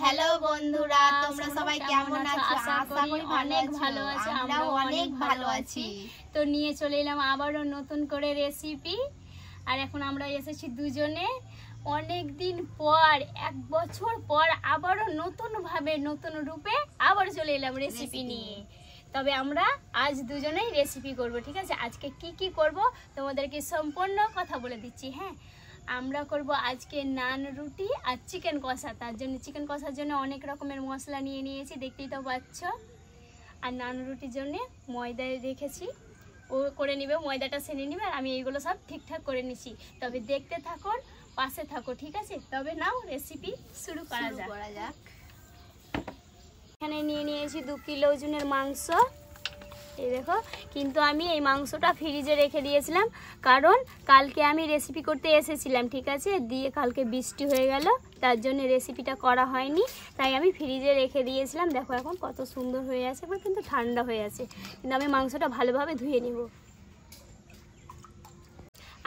Hello বন্ধুরা, তোমরা সবাই কেমন আছো? আশা করি অনেক ভালো আছো। আমরাও অনেক ভালো আছি। তো নিয়ে চলে এলাম আবারও নতুন করে রেসিপি। আর এখন আমরা এসেছি দুজনে অনেক দিন পর, 1 বছর পর আবারও নতুনভাবে নতুন রূপে আবার চলে এলাম রেসিপি নিয়ে। তবে আমরা আজ দুজনেই রেসিপি করব, ঠিক আছে? আজকে কি কি করব তোমাদেরকে সম্পূর্ণ কথা বলে দিচ্ছি। হ্যাঁ, আমরা করব আজকে নান রুটি আর চিকেন কষা। তার জন্য চিকেন কষার জন্য অনেক রকমের মশলা নিয়ে নিয়েছি, দেখতেই তো পাচ্ছ। আর নান রুটির জন্য ময়দা রেখেছি, ও করে নিবে, ময়দাটা সেনে নিবে, আর আমি এইগুলো সব ঠিকঠাক করে নিছি। তবে দেখতে থাকো, পাশে থাকো, ঠিক আছে? তবে নাও রেসিপি শুরু করা যাক। এখানে নিয়ে নিয়েছি 2 কিলো ওজনের মাংস। এই দেখো, কিন্তু আমি এই মাংসটা ফ্রিজে রেখে দিয়েছিলাম, কারণ কালকে আমি রেসিপি করতে এসেছিলাম, ঠিক আছে? দিয়ে কালকে বৃষ্টি হয়ে গেল, তার জন্য রেসিপিটা করা হয়নি। তাই আমি ফ্রিজে রেখে দিয়েছিলাম। দেখো এখন কত সুন্দর হয়ে আছে, এবার কিন্তু ঠান্ডা হয়ে আছে। কিন্তু আমি মাংসটা ভালোভাবে ধুয়ে নেব।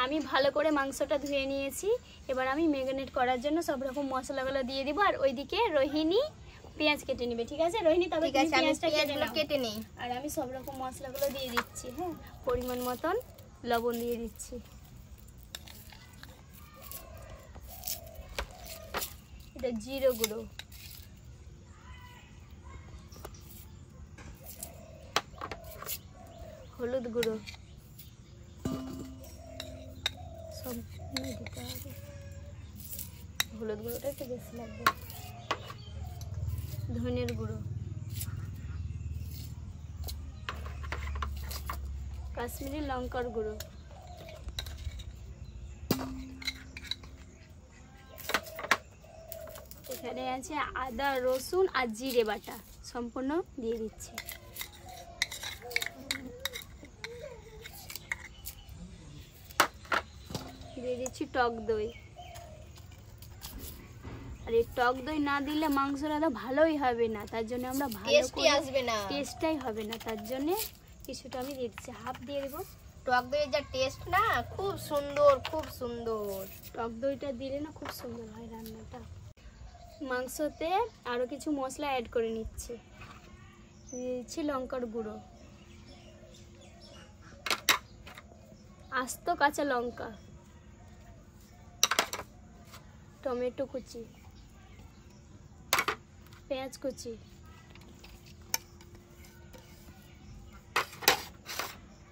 আমি ভালো করে মাংসটা ধুয়ে নিয়েছি। এবার আমি ম্যারিনেট করার জন্য সব রকম মশলাগুলো দিয়ে দিব। আর ওইদিকে রোহিণী পেঁয়াজ কেটে নিবে, ঠিক আছে রোহিণী? তবে পেঁয়াজটা কেটে নেই। আর আমি সব রকম মশলাগুলো দিয়ে দিচ্ছি। হ্যাঁ, পরিমাণ মতন লবণ দিয়ে দিচ্ছি। এটা জিরে গুঁড়ো, হলুদ গুঁড়ো সব দিতে হবে। হলুদ গুঁড়োটা একটু বেশি লাগবে। ধনের গুঁড়ো, কাশ্মীরি লঙ্কার গুঁড়ো, এখানে আছে আদা রসুন আর জিরে বাটা, সম্পূর্ণ দিয়ে দিচ্ছি। দিয়ে দিচ্ছি টক দই। আর এই টক দই না দিলে মাংসটা তো ভালোই হবে না, তার জন্য আমরা টেস্টই আসবে না, টেস্টটাই হবে না, তার জন্য কিছুটা আমি দিয়ে দিচ্ছি, হাফ দিয়ে দেবো। টক দইয়ের যা টেস্ট না, খুব সুন্দর, খুব সুন্দর। টক দইটা দিলে না খুব সুন্দর হয় রান্নাটা। মাংসতে আরও কিছু মশলা অ্যাড করে নিচ্ছি। দিচ্ছি লঙ্কার গুঁড়ো, আস্ত কাঁচা লঙ্কা, টমেটো কুচি, পেঁয়াজ কুচি,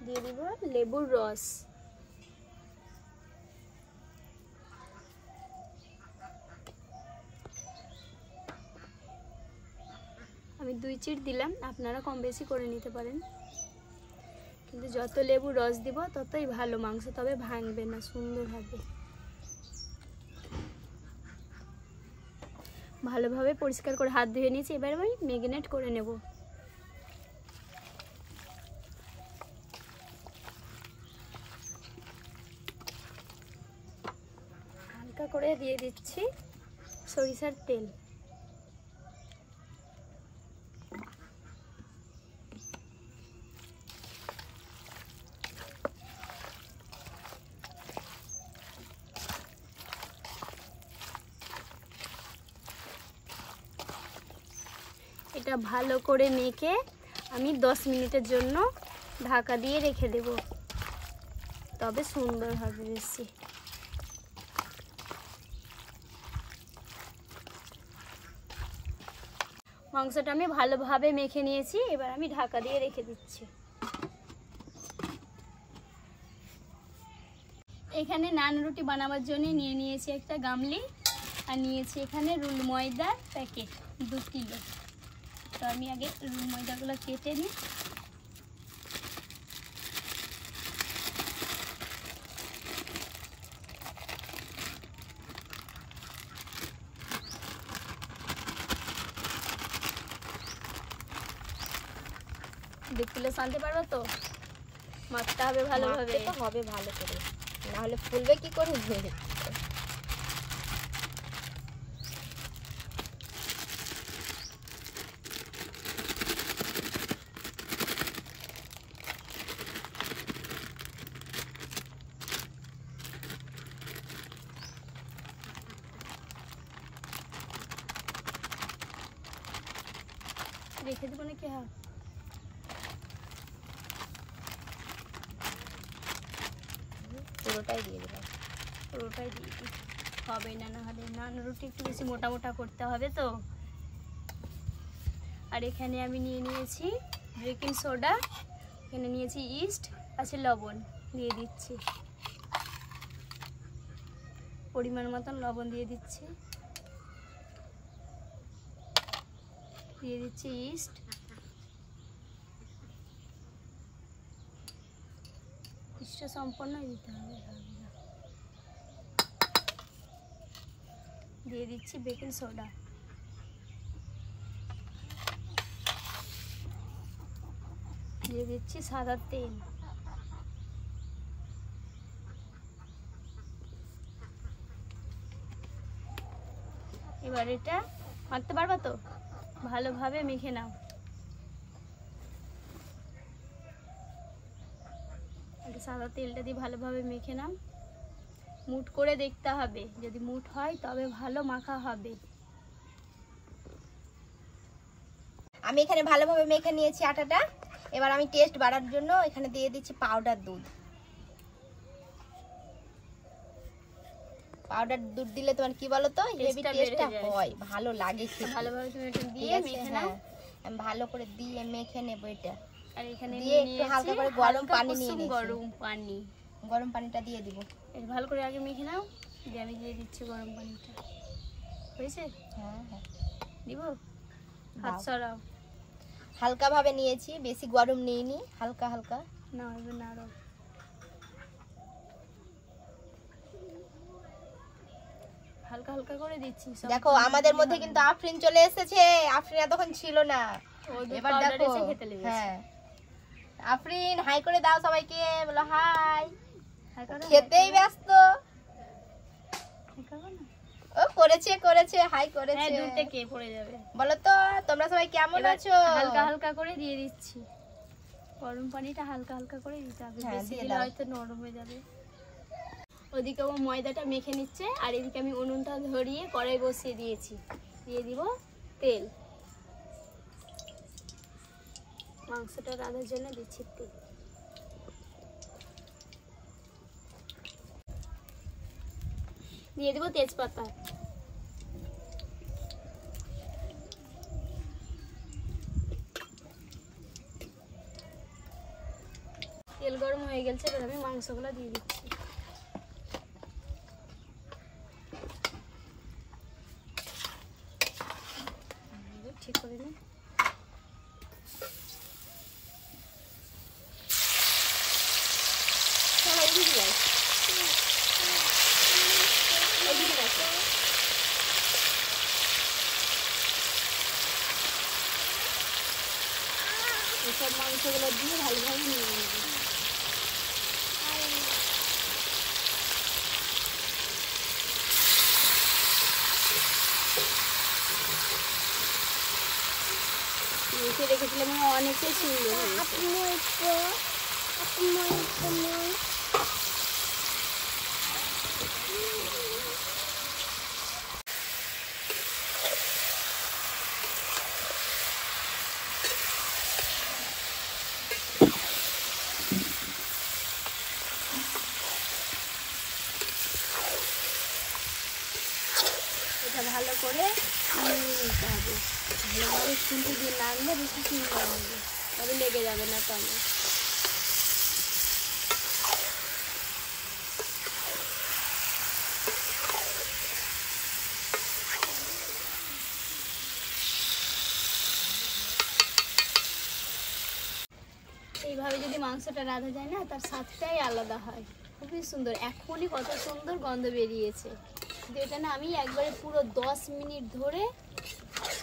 দিয়ে দিব লেবুর রস, আমি 2 চিট দিলাম, আপনারা কম বেশি করে নিতে পারেন। কিন্তু যত লেবুর রস দিব ততই ভালো মাংস, তবে ভাঙবে না, সুন্দর হবে। ভালোভাবে পরিষ্কার করে হাত ধুয়ে নিয়েছি। এবার আমি ম্যারিনেট করে নেব। হালকা করে দিয়ে দিচ্ছি সরিষার তেল। এটা ভালো করে মেখে আমি 10 মিনিটের জন্য ঢাকা দিয়ে রেখে দেব, তবে সুন্দর হবে বেশি। মাংসটা আমি ভালোভাবে মেখে নিয়েছি, এবার আমি ঢাকা দিয়ে রেখে দিচ্ছি। এখানে নান রুটি বানাবার জন্য নিয়ে নিয়েছি একটা গামলি, আর নিয়েছি এখানে রুল ময়দার প্যাকেট 2 কিলো। তো আমি আগে রুল ময়দাগুলো কেটে নিই। দু কিলো আনতে পারবো তো? মাপতে হবে ভালোভাবে, হবে ভালো করে, না হলে ফুলবে কি করে? রেখে দেবো নাকি? হ্যাঁ, পুরোটাই দিয়ে দিলাম। পুরোটাই দিয়ে দিই, হবে না, না হলে নান রুটি একটু বেশি মোটা মোটা করতে হবে তো। আর এখানে আমি নিয়ে নিয়েছি বেকিং সোডা, এখানে নিয়েছি ইস্ট, আছে লবণ, দিয়ে দিচ্ছি পরিমাণ মতন লবণ দিয়ে দিচ্ছি, দিয়ে দিচ্ছি ইস্ট, ইস্টটা সম্পূর্ণ দিতে হবে, দিয়ে দিচ্ছি বেকিং সোডা, দিয়ে দিচ্ছি সাদা তেল, এবার এটা মাখতে পারবা তো, ভালোভাবে মেখে নাও। সাদা তেলটা দিয়ে ভালোভাবে মেখে নাও, মুঠ করে দেখতে হবে, যদি মুঠ হয় তবে ভালো মাখা হবে। আমি এখানে ভালোভাবে মেখে নিয়েছি আটাটা। এবার আমি টেস্ট বাড়ার জন্য এখানে দিয়ে দিচ্ছি পাউডার দুধ। পাউডার দুধ দিলে তোমার কি বলো তো, হেভি টেস্টটা হয়, ভালো লাগে খেতে। ভালোভাবে তুমি এটা দিয়ে মেখে নাও। আমি ভালো করে দিয়ে মেখে নেব এটা। আর এখানে দিয়ে একটু হালকা করে গরম পানি নিয়ে নিয়েছি, গরম পানিটা দিয়ে দিব। এটা ভালো করে আগে মেখে নাও, দিয়ে আমি দিয়ে দিচ্ছি গরম পানিটা। হয়েছে? হ্যাঁ হ্যাঁ, দিব। হাত সরাও। হালকা ভাবে নিয়েছি, বেশি গরম নিইনি, হালকা হালকা। না এবার নাড়ো, হালকা হালকা করে দিচ্ছি। দেখো আমাদের মধ্যে কিন্তু আফরিন চলে এসেছে, আফরিন এতক্ষণ ছিল না, এবার দেখো। হ্যাঁ আফরিন হাই করে দাও সবাইকে, বলো হাই। খেতেই ব্যস্ত। ও করেছে করেছে, হাই করেছে। দুধটা কে পড়ে যাবে বলো তো তোমরা সবাই কেমন আছো? হালকা হালকা করে দিয়ে দিচ্ছি, গরম পানিটা হালকা হালকা করে দিতে হবে, বেশি দিলে হয়তো নরম হয়ে যাবে। ওদিকে ও ময়দাটা মেখে নিচ্ছে, আর এদিকে আমি উনুনটা ধরিয়ে কড়াই বসিয়ে দিয়েছি, দিয়ে দিব তেল। মাংসটা রান্নার জন্য দিচ্ছি তেল, দিয়ে দিব তেজপাতা, তেল গরম হয়ে গেছে, এবার আমি মাংসগুলো দিয়ে দিচ্ছি। ঠিক করে নে, এসব মাংসগুলো দিয়ে ভালোভাবে নিয়ে নেব। মেখে রেখেছিলাম অনেকটাই সুন্দর হয়েছে। এটা ভালো করে নিতে হবে, ভালোভাবে খুন্তি দিয়ে নাড়লে বেশি সুন্দর হবে, তবে লেগে যাবে না তবে। এইভাবে যদি মাংসটা রাঁধা যায় না, তার স্বাদটাই আলাদা হয়, খুবই সুন্দর। এখনই কত সুন্দর গন্ধ বেরিয়েছে, কিন্তু এটা না আমি একবারে পুরো 10 মিনিট ধরে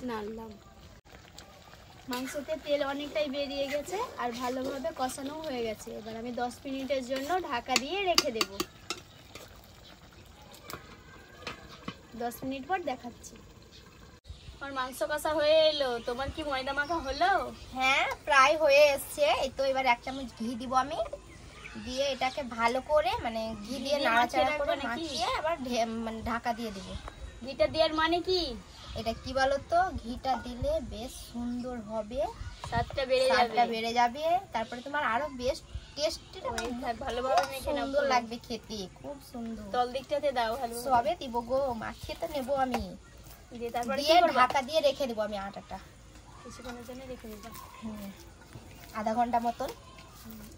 নাড়লাম। মাংসতে তেল অনেকটাই বেরিয়ে গেছে আর ভালোভাবে কষানো হয়ে গেছে। এবার আমি 10 মিনিটের জন্য ঢাকা দিয়ে রেখে দেব। 10 মিনিট পর দেখাচ্ছি। আমার মাংস কষা হয়ে এলো। তোমার কি ময়দা মাখা হলো? হ্যাঁ প্রায় হয়ে এসছে। এই তো এবার 1 চামচ ঘি দিব আমি, দিয়ে এটাকে ভালো করে মানে ঘি দিয়ে নাড়াচাড়া করে মাখিয়ে আবার মানে ঢাকা দিয়ে দিব। ঘিটা দেওয়ার মানে কি? এটা কি বলতো, ঘিটা দিলে বেশ সুন্দর হবে, স্বাদটা বেড়ে যাবে। তারপরে তোমার আরো বেশ টেস্টি ভালোভাবে মেখে নাও, সুন্দর লাগবে খেতে, খুব সুন্দর। তল দিকটাতে দাও ভালো, সবে দিব গো, মাখিয়ে তো নেবো আমি। দিয়ে তারপরে দিয়ে ঢাকা দিয়ে রেখে দেবো আমি আটাটা কিছুক্ষণের জন্য রেখে দেবো, আধা ঘন্টা মতন।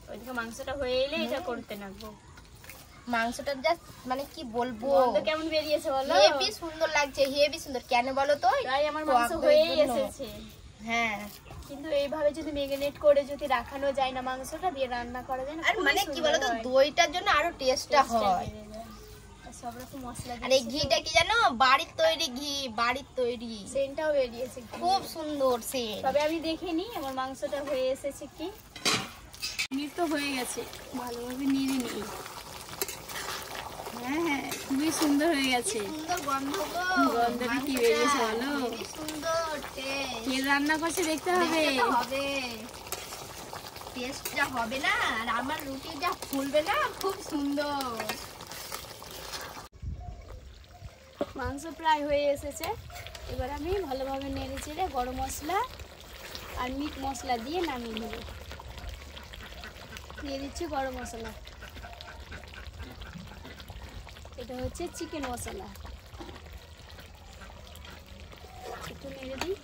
ওইদিকে মাংসটা হয়ে এলে এটা করতে লাগবো। মাংসটা জাস্ট মানে কি বলবো, কেমন বেরিয়েছে বলো, হেভি সুন্দর লাগছে, হেভি সুন্দর। কেন বলো তো, তাই আমার মাংস হয়ে এসেছে। হ্যাঁ, কিন্তু এইভাবে যদি ম্যারিনেট করে যদি রাখানো যায় না, মাংসটা দিয়ে রান্না করা যায় না, আর মানে কি বলো তো, দইটার জন্য আরো টেস্টটা হয়। সব রকম মশলা আর এই ঘিটা কি জানো, বাড়ির তৈরি ঘি, বাড়ির তৈরি, সেন্টটাও বেরিয়েছে খুব সুন্দর সেন্ট। তবে আমি দেখিনি আমার মাংসটা হয়ে এসেছে কি, মিট তো হয়ে গেছে, ভালোভাবে নেড়ে নিই। হ্যাঁ, খুবই সুন্দর হয়ে গেছে, সুন্দর গন্ধ গো, গন্ধটা কি বেরিয়েছে বলো, খুবই সুন্দর টেস্ট। কে রান্না করছে দেখতে হবে, টেস্ট যা হবে না, আর আমার রুটি যা ফুলবে না, খুব সুন্দর। মাংস প্রায় হয়ে এসেছে, এবার আমি ভালোভাবে নেড়ে চেড়ে গরম মশলা আর মিট মশলা দিয়ে নামিয়ে নেব। দিয়ে দিচ্ছি গরম মশলা, এটা হচ্ছে চিকেন মশলা, একটু নেড়ে দিই।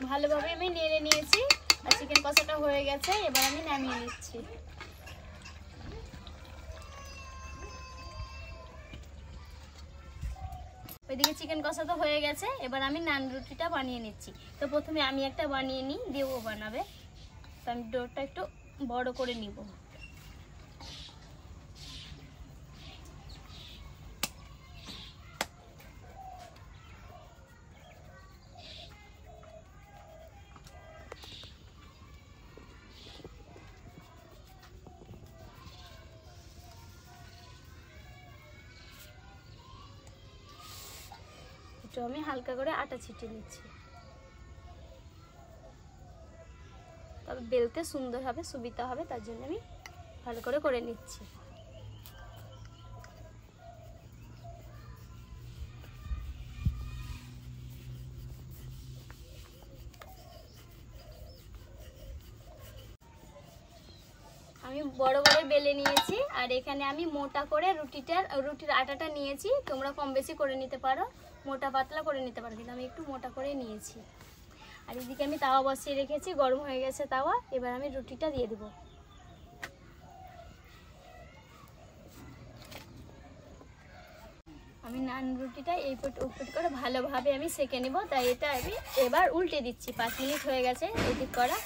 ভালোভাবে আমি নেড়ে নিয়েছি আর চিকেন কষাটা হয়ে গেছে, এবার আমি নামিয়ে নিচ্ছি। ওইদিকে চিকেন কষা তো হয়ে গেছে, এবার আমি নান রুটিটা বানিয়ে নিচ্ছি। তো প্রথমে আমি একটা বানিয়ে নিই, দিয়ে ও বানাবে। তো আমি ডোরটা একটু বড় করে নিব। একটু আমি হালকা করে আটা ছিটিয়ে নিচ্ছি, তবে বেলতে সুন্দর হবে, সুবিধা হবে, তার জন্য আমি ভালো করে নিচ্ছি। আমি বড় বড় বেলে নিয়েছি, আর এখানে আমি মোটা করে রুটির আটাটা নিয়েছি। তোমরা কম বেশি করে নিতে পারো, মোটা পাতলা করে নিতে পারো, কিন্তু আমি একটু মোটা করে নিয়েছি। আর এদিকে আমি তাওয়া বসিয়ে রেখেছি, গরম হয়ে গেছে তাওয়া, এবার আমি রুটিটা দিয়ে দেবো। আমি নান রুটিটা এই পিঠ ও পিঠ করে ভালোভাবে আমি সেঁকে নেব, তাই এটা আমি এবার উল্টে দিচ্ছি। 5 মিনিট হয়ে গেছে এই দিক করা,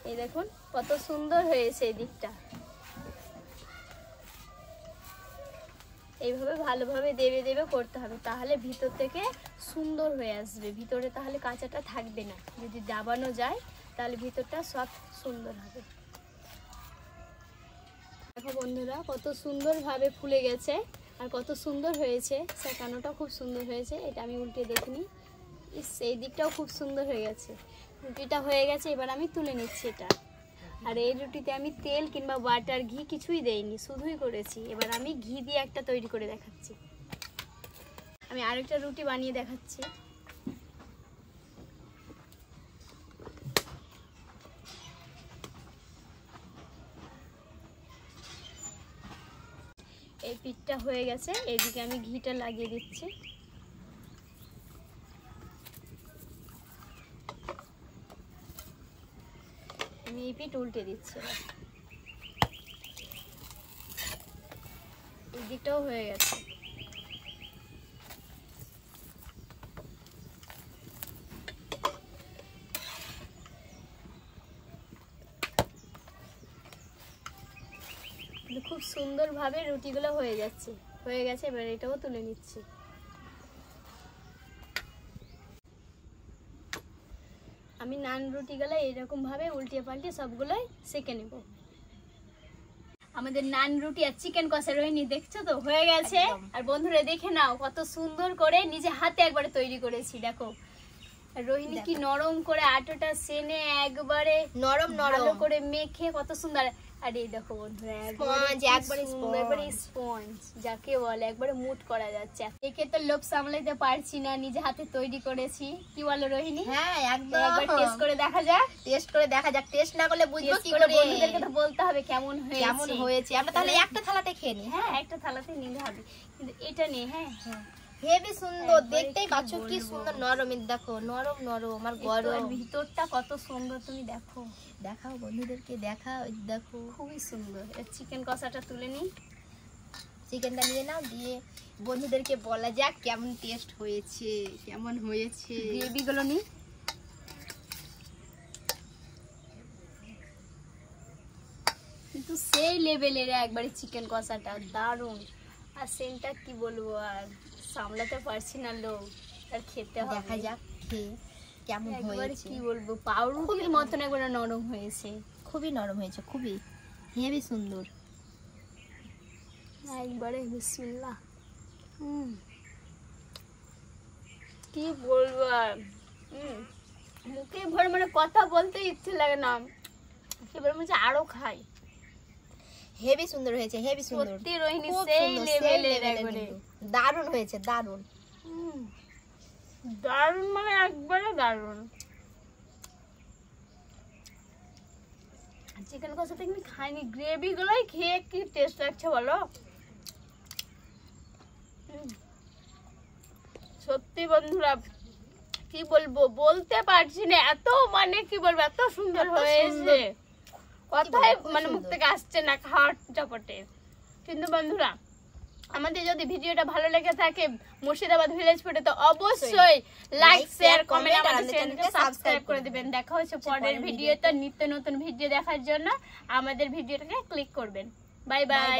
এই দেখুন কত সুন্দর হয়েছে এই দিকটা। এইভাবে ভালোভাবে দেবে করতে হবে, তাহলে ভিতর থেকে সুন্দর হয়ে আসবে, ভিতরে তাহলে কাঁচাটা থাকবে না। যদি দাবানো যায় তাহলে ভিতরটা সব সুন্দর হবে। দেখো বন্ধুরা, কত সুন্দরভাবে ফুলে গেছে আর কত সুন্দর হয়েছে, সেকানোটা খুব সুন্দর হয়েছে। এটা আমি উল্টে দেখিনি, সেই দিকটাও খুব সুন্দর হয়ে গেছে। রুটিটা হয়ে গেছে, এবার আমি তুলে নিচ্ছি এটা। আর এই রুটিতে আমি তেল কিংবা বাটার ঘি কিছুই দেইনি, শুধুই করেছি। এবার আমি ঘি দিয়ে একটা তৈরি করে দেখাচ্ছি। আমি আরেকটা রুটি বানিয়ে দেখাচ্ছি। এই পিঠটা হয়ে গেছে, এইদিকে আমি ঘিটা লাগিয়ে দিচ্ছি। আমি এই পিঠ উল্টে দিচ্ছি, এই দিকটাও হয়ে গেছে। খুব সুন্দরভাবে রুটিগুলো হয়ে গেছে। এবার এটাও তুলে নিচ্ছি। আমি নান রুটিগুলো এইরকম ভাবে উল্টিয়ে পাল্টিয়ে সবগুলোই সেঁকে নেব। আমাদের নান রুটি আর চিকেন কষা রোহিণী দেখছো তো হয়ে গেছে। আর বন্ধুরা দেখে নাও কত সুন্দর করে নিজে হাতে একবারে তৈরি করেছি। দেখো রোহিণী কি নরম করে আটাটা সেনে একবারে নরম করে মেখে কত সুন্দর। আর এই দেখো বন্ধুরা একবারে স্পঞ্জ যাকে বলে একবারে মুট করা যাচ্ছে। একে তো লোভ সামলাইতে পারছি না, নিজে হাতে তৈরি করেছি। কি বলো রোহিণী? হ্যাঁ একদম। একবার টেস্ট করে দেখা যাক। টেস্ট না করলে বুঝবো কি করে? বন্ধুদেরকে তো বলতে হবে কেমন হয়েছে। আমরা তাহলে একটা থালাতে খেয়ে নিই। হ্যাঁ একটা থালাতে নিতে হবে, কিন্তু এটা নেই। হ্যাঁ হেবি সুন্দর, দেখতেই পাচ্ছ কি সুন্দর নরম। দেখো নরম নরম আর গরম, ভিতরটা কত সুন্দর তুমি দেখো। দেখাও বন্ধুদেরকে, দেখাও। দেখো খুবই সুন্দর। চিকেন কষাটা তুলে নিই, চিকেনটা নিয়ে নাও, দিয়ে বন্ধুদেরকে বলা যাক কেমন টেস্ট হয়েছে, কেমন হয়েছে। গ্রেভি গুলো নিই। কিন্তু সেই লেভেলের একবারে চিকেন কষাটা দারুণ। আর সেন্টটা কি বলবো, আর সামলাতে পারছি না লোক, আর খেতে হবে। দেখা যাক খেয়ে কেমন হয়েছে। কি বলবো, পাউরুটির মতন একবারে নরম হয়েছে। খুবই নরম হয়েছে, খুবই হেবি সুন্দর। একবারে বিসমিল্লাহ। কি বলবো আর, মুখে ভরে মানে কথা বলতে ইচ্ছে লাগে না, এবার মনে হচ্ছে আরো খাই। হেবি সুন্দর হয়েছে, হেবি সুন্দর। সত্যি রোহিণী সেই লেভেলের একবারে দারুণ হয়েছে, দারুণ দারুণ, মানে একবারে দারুণ। চিকেন কষাতে আমি খাইনি, গ্রেভি গুলোই খেয়ে কি টেস্ট লাগছে বলো। সত্যি বন্ধুরা কি বলবো, বলতে পারছি না, এত মানে কি বলবো, এত সুন্দর হয়েছে, কথাই মানে মুখ থেকে আসছে না খাওয়ার চপটে। কিন্তু বন্ধুরা আমাদের যদি ভিডিওটা ভালো লেগে থাকে মুর্শিদাবাদ ভিলেজ ফুডে, তো অবশ্যই লাইক শেয়ার কমেন্ট আমাদের চ্যানেলকে সাবস্ক্রাইব করে দিবেন। দেখা হচ্ছে পরের ভিডিওতে নিত্য নতুন ভিডিও দেখার জন্য আমাদের ভিডিওটাকে ক্লিক করবেন। Bye bye.